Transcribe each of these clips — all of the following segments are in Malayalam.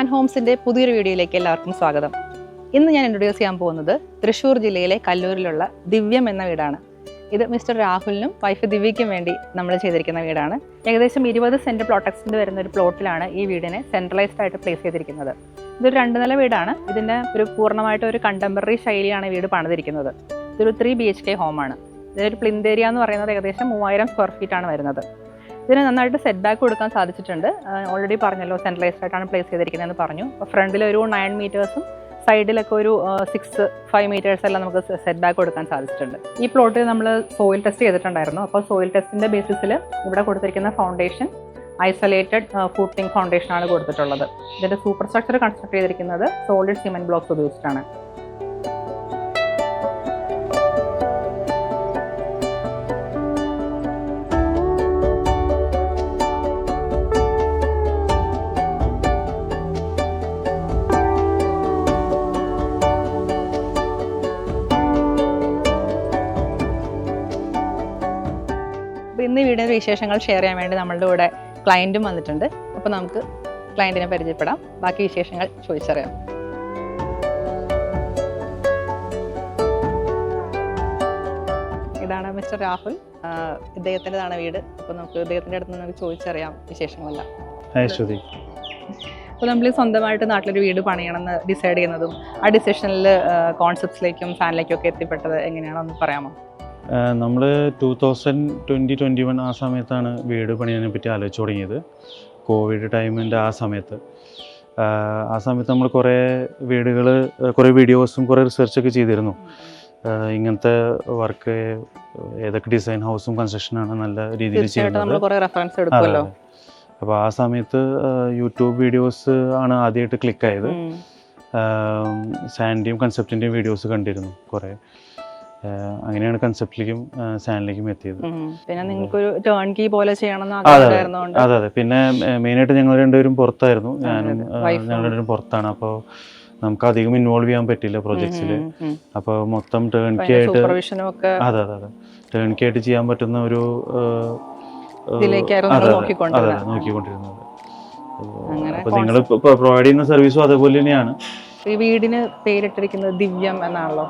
പ്ലാൻ ഹോംസിൻ്റെ പുതിയൊരു വീഡിയോയിലേക്ക് എല്ലാവർക്കും സ്വാഗതം. ഇന്ന് ഞാൻ ഇൻട്രൊഡ്യൂസ് ചെയ്യാൻ പോകുന്നത് തൃശ്ശൂർ ജില്ലയിലെ കല്ലൂരിലുള്ള ദിവ്യം എന്ന വീടാണ്. ഇത് മിസ്റ്റർ രാഹുലിനും വൈഫ് ദിവ്യയ്ക്കും വേണ്ടി നമ്മൾ ചെയ്തിരിക്കുന്ന വീടാണ്. ഏകദേശം 20 സെൻറ്റ് പ്ലോട്ടക്സിൻ്റെ വരുന്ന ഒരു പ്ലോട്ടിലാണ് ഈ വീടിനെ സെൻട്രലൈസ്ഡ് ആയിട്ട് പ്ലേസ് ചെയ്തിരിക്കുന്നത്. ഇതൊരു 2 നില വീടാണ്. ഇതിൻ്റെ ഒരു പൂർണ്ണമായിട്ട് ഒരു കണ്ടംപററി ശൈലിയാണ് വീട് പണിതിരിക്കുന്നത്. ഇതൊരു 3 BHK ഹോമാണ്. ഇതിനൊരു പ്ലിന്ത് ഏരിയ എന്ന് പറയുന്നത് ഏകദേശം 3000 സ്ക്വയർ ഫീറ്റ് ആണ് വരുന്നത്. ഇതിന് നന്നായിട്ട് സെറ്റ് ബാക്ക് കൊടുക്കാൻ സാധിച്ചിട്ടുണ്ട്. ഓൾറെഡി പറഞ്ഞല്ലോ, സെൻട്രലൈസ്ഡ് ആയിട്ടാണ് പ്ലേസ് ചെയ്തിരിക്കുന്നതെന്ന് പറഞ്ഞു. അപ്പോൾ ഫ്രണ്ടിൽ ഒരു 9 മീറ്റേഴ്സും സൈഡിലൊക്കെ ഒരു 6-5 മീറ്റേഴ്സ് എല്ലാം നമുക്ക് സെറ്റ് ബാക്ക് കൊടുക്കാൻ സാധിച്ചിട്ടുണ്ട്. ഈ പ്ലോട്ടിൽ നമ്മൾ സോയിൽ ടെസ്റ്റ് ചെയ്തിട്ടുണ്ടായിരുന്നു. അപ്പോൾ സോയിൽ ടെസ്റ്റിൻ്റെ ബേസിസിൽ ഇവിടെ കൊടുത്തിരിക്കുന്ന ഫൗണ്ടേഷൻ ഐസൊലേറ്റഡ് ഫൂട്ടിംഗ് ഫൗണ്ടേഷനാണ് കൊടുത്തിട്ടുള്ളത്. ഇതിൻ്റെ സൂപ്പർ സ്ട്രക്ചർ കൺസ്ട്രക്ട് ചെയ്തിരിക്കുന്നത് സോളിഡ് സിമെൻറ്റ് ബ്ലോക്സ് ഉപയോഗിച്ചിട്ടാണ്. ഇന്ന് വീടിൻ്റെ വിശേഷങ്ങൾ ഷെയർ ചെയ്യാൻ വേണ്ടി നമ്മളുടെ കൂടെ ക്ലയൻറ്റും വന്നിട്ടുണ്ട്. അപ്പോൾ നമുക്ക് ക്ലയൻറ്റിനെ പരിചയപ്പെടാം, ബാക്കി വിശേഷങ്ങൾ ചോദിച്ചറിയാം. ഇതാണ് മിസ്റ്റർ രാഹുൽ, ഇദ്ദേഹത്തിൻ്റെതാണ് വീട്. അപ്പോൾ നമുക്ക് ഇദ്ദേഹത്തിൻ്റെ അടുത്ത് നമുക്ക് ചോദിച്ചറിയാം വിശേഷങ്ങളെല്ലാം. അപ്പോൾ നമ്മൾ സ്വന്തമായിട്ട് നാട്ടിലൊരു വീട് പണിയണമെന്ന് ഡിസൈഡ് ചെയ്യുന്നതും ആ ഡിസിഷനിൽ കോൺസെപ്റ്റ്സിലേക്കും ഫാനിലേക്കും ഒക്കെ എത്തിപ്പെട്ടത് എങ്ങനെയാണെന്ന് പറയാമോ? നമ്മൾ 2020-21 ആ സമയത്താണ് വീട് പണിയാനെ പറ്റി ആലോചിച്ച് തുടങ്ങിയത്. കോവിഡ് ടൈമിൻ്റെ ആ സമയത്ത് നമ്മൾ കുറേ വീഡിയോസും കുറേ റിസർച്ചൊക്കെ ചെയ്തിരുന്നു. ഇങ്ങനത്തെ വർക്ക് ഏതൊക്കെ ഡിസൈൻ ഹൗസും കൺസ്ട്രക്ഷനാണ് നല്ല രീതിയിൽ ചെയ്യുന്നത്. അപ്പോൾ ആ സമയത്ത് യൂട്യൂബ് വീഡിയോസ് ആണ് ആദ്യമായിട്ട് ക്ലിക്കായത്. സാൻഡിയും കൺസെപ്റ്റിൻ്റെയും വീഡിയോസ് കണ്ടിരുന്നു കുറേ. അങ്ങനെയാണ് കൺസെപ്റ്റിലേക്കും സാനിലേക്കും എത്തിയത്. പിന്നെ നിങ്ങൾക്കൊരു ടേൺ കീ പോലെ ചെയ്യണമെന്ന് അതെ. പിന്നെ മെയിനായിട്ട് ഞങ്ങൾ രണ്ടുപേരും പുറത്തായിരുന്നു. ഞങ്ങൾ രണ്ടുപേരും പുറത്താണ്. അപ്പോൾ നമുക്ക് അധികം ഇൻവോൾവ് ചെയ്യാൻ പറ്റില്ല പ്രൊജക്ട്സിൽ. അപ്പോൾ മൊത്തം ടേൺ കീ ആയിട്ട് അതെ ടേൺ കീ ആയിട്ട് ചെയ്യാൻ പറ്റുന്ന ഒരു നോക്കിക്കൊണ്ടിരുന്നത്. അപ്പോൾ നിങ്ങൾ പ്രൊവൈഡ് ചെയ്യുന്ന സർവീസും അതേപോലെ തന്നെയാണ്. ഈ വീടിന് പേരിട്ടിരിക്കുന്നത് ദിവ്യം എന്നാണല്ലോ.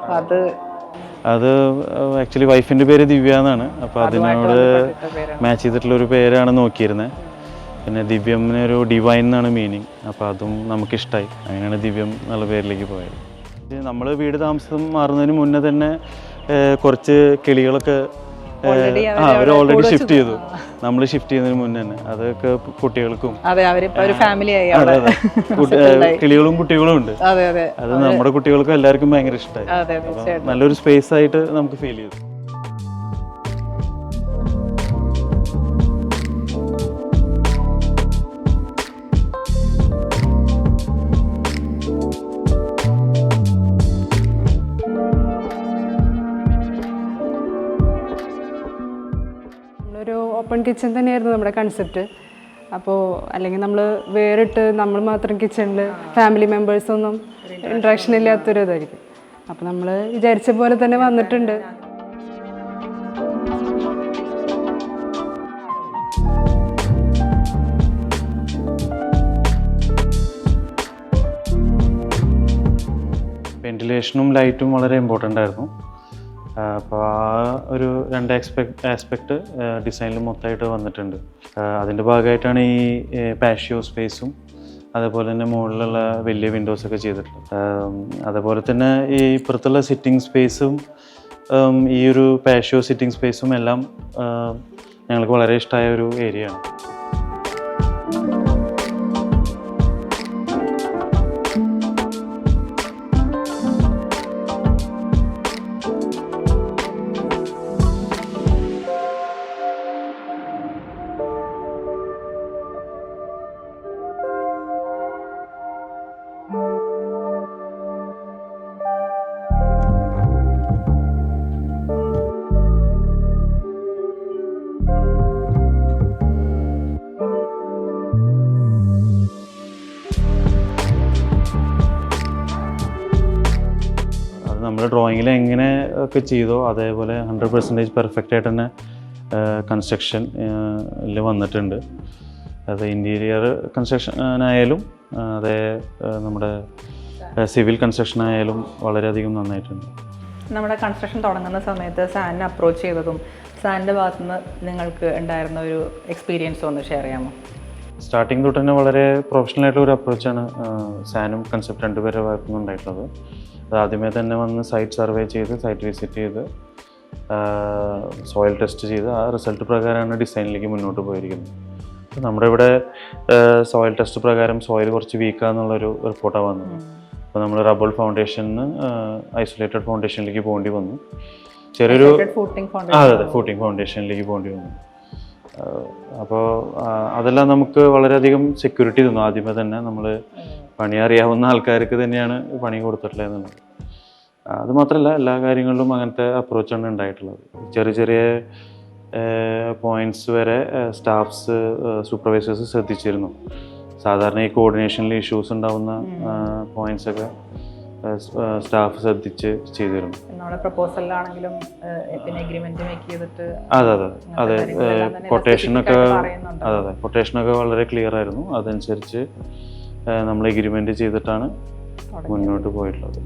അത് ആക്ച്വലി വൈഫിൻ്റെ പേര് ദിവ്യ എന്നാണ്. അപ്പോൾ അതിനോട് മാച്ച് ചെയ്തിട്ടുള്ളൊരു പേരാണ് നോക്കിയിരുന്നത്. പിന്നെ ദിവ്യമിന് ഒരു ഡിവൈൻ എന്നാണ് മീനിങ്. അപ്പോൾ അതും നമുക്കിഷ്ടമായി. അങ്ങനെയാണ് ദിവ്യം എന്നുള്ള പേരിലേക്ക് പോയത്. നമ്മൾ വീട് താമസം മാറുന്നതിന് മുന്നേ തന്നെ കുറച്ച് കിളികളൊക്കെ അവർ ഓൾറെഡി ഷിഫ്റ്റ് ചെയ്തു. നമ്മൾ ഷിഫ്റ്റ് ചെയ്യുന്നതിന് മുന്നേ തന്നെ അതൊക്കെ കുട്ടികൾക്കും കിളികളും കുട്ടികളും ഉണ്ട്. അത് നമ്മുടെ കുട്ടികൾക്കും എല്ലാവർക്കും ഭയങ്കര ഇഷ്ടമായി. നല്ലൊരു സ്പേസ് ആയിട്ട് നമുക്ക് ഫീൽ ചെയ്തു. ഒരു ഓപ്പൺ കിച്ചൺ തന്നെയായിരുന്നു നമ്മുടെ കൺസെപ്റ്റ്. അപ്പോൾ അല്ലെങ്കിൽ നമ്മൾ വേറിട്ട് നമ്മൾ മാത്രം കിച്ചണിൽ ഫാമിലി മെമ്പേഴ്സൊന്നും ഇൻട്രാക്ഷൻ ഇല്ലാത്തൊരു ഇതായിരിക്കും. അപ്പോൾ നമ്മൾ വിചാരിച്ച പോലെ തന്നെ വന്നിട്ടുണ്ട്. വെന്റിലേഷനും ലൈറ്റും വളരെ ഇമ്പോർട്ടൻ്റ് ആയിരുന്നു. അപ്പോൾ ആ ഒരു 2 ആസ്പെക്റ്റ് ഡിസൈനിൽ മൊത്തമായിട്ട് വന്നിട്ടുണ്ട്. അതിൻ്റെ ഭാഗമായിട്ടാണ് ഈ പാഷ്യോ സ്പേസും അതേപോലെ തന്നെ മുകളിലുള്ള വലിയ വിൻഡോസൊക്കെ ചെയ്തിട്ടുള്ളത്. അതേപോലെ തന്നെ ഈ ഇപ്പുറത്തുള്ള സിറ്റിംഗ് സ്പേസും ഈ ഒരു പാഷ്യോ സിറ്റിംഗ് സ്പേസും എല്ലാം ഞങ്ങൾക്ക് വളരെ ഇഷ്ടമായ ഒരു ഏരിയയാണ്. നമ്മൾ ഡ്രോയിങ്ങിൽ എങ്ങനെ ഒക്കെ ചെയ്തോ അതേപോലെ 100% പെർഫെക്റ്റ് ആയിട്ട് തന്നെ കൺസ്ട്രക്ഷനിൽ വന്നിട്ടുണ്ട്. അത് ഇൻറ്റീരിയർ കൺസ്ട്രക്ഷൻ ആയാലും അതേ നമ്മുടെ സിവിൽ കൺസ്ട്രക്ഷൻ ആയാലും വളരെയധികം നന്നായിട്ടുണ്ട്. നമ്മുടെ കൺസ്ട്രക്ഷൻ തുടങ്ങുന്ന സമയത്ത് സാനിനെ അപ്രോച്ച് ചെയ്തതും സാനിൻ്റെ ഭാഗത്തുനിന്ന് നിങ്ങൾക്ക് ഉണ്ടായിരുന്ന ഒരു എക്സ്പീരിയൻസ് ഒന്ന് ഷെയർ ചെയ്യാമോ? സ്റ്റാർട്ടിങ് തൊട്ട് തന്നെ വളരെ പ്രൊഫഷണൽ ആയിട്ടുള്ള ഒരു അപ്രോച്ചാണ് സാനും കൺസെപ്റ്റ് രണ്ടുപേരുടെ ഭാഗത്തുനിന്ന് ഉണ്ടായിട്ടുള്ളത്. അത് ആദ്യമേ തന്നെ വന്ന് സൈറ്റ് സർവേ ചെയ്ത് സൈറ്റ് വിസിറ്റ് ചെയ്ത് സോയിൽ ടെസ്റ്റ് ചെയ്ത് ആ റിസൾട്ട് പ്രകാരമാണ് ഡിസൈനിലേക്ക് മുന്നോട്ട് പോയിരിക്കുന്നത്. അപ്പോൾ നമ്മുടെ ഇവിടെ സോയിൽ ടെസ്റ്റ് പ്രകാരം സോയിൽ കുറച്ച് വീക്കാന്നുള്ളൊരു റിപ്പോർട്ടാണ് വന്നത്. അപ്പോൾ നമ്മൾ റബ്ബർ ഫൗണ്ടേഷന് ഐസൊലേറ്റഡ് ഫൗണ്ടേഷനിലേക്ക് പോകേണ്ടി വന്നു. ചെറിയൊരു അതെ ഫൂട്ടിംഗ് ഫൗണ്ടേഷനിലേക്ക് പോകേണ്ടി വന്നു. അപ്പോൾ അതെല്ലാം നമുക്ക് വളരെയധികം സെക്യൂരിറ്റി തന്നു. ആദ്യമേ തന്നെ നമ്മൾ പണി അറിയാവുന്ന ആൾക്കാർക്ക് തന്നെയാണ് പണി കൊടുത്തിട്ടുള്ളത് എന്നുള്ളത്. അതുമാത്രമല്ല എല്ലാ കാര്യങ്ങളിലും അങ്ങനത്തെ അപ്രോച്ചാണ് ഉണ്ടായിട്ടുള്ളത്. ചെറിയ ചെറിയ പോയിന്റ്സ് വരെ സ്റ്റാഫ്സ് സൂപ്പർവൈസേഴ്സ് ശ്രദ്ധിച്ചിരുന്നു. സാധാരണ ഈ കോർഡിനേഷനിൽ ഇഷ്യൂസ് ഉണ്ടാവുന്ന പോയിന്റ്സൊക്കെ സ്റ്റാഫ് ശ്രദ്ധിച്ച് ചെയ്തിരുന്നു. അതെ കൊട്ടേഷനൊക്കെ കൊട്ടേഷനൊക്കെ വളരെ ക്ലിയർ ആയിരുന്നു. അതനുസരിച്ച് നമ്മൾ എഗ്രിമെന്റ് ചെയ്തിട്ടാണ് മുന്നോട്ട് പോയിട്ടുള്ളത്.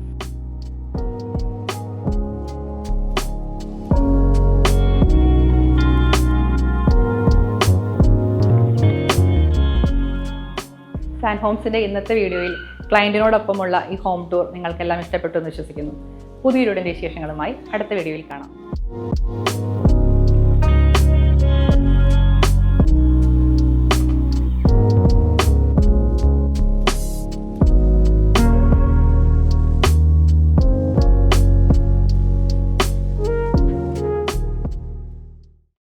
സാൻ ഹോംസിൻ്റെ ഇന്നത്തെ വീഡിയോയിൽ ക്ലയൻറ്റിനോടൊപ്പമുള്ള ഈ ഹോം ടൂർ നിങ്ങൾക്കെല്ലാം ഇഷ്ടപ്പെട്ടു എന്ന് വിശ്വസിക്കുന്നു. പുതിയൊരു വിശേഷങ്ങളുമായി അടുത്ത വീഡിയോയിൽ കാണാം.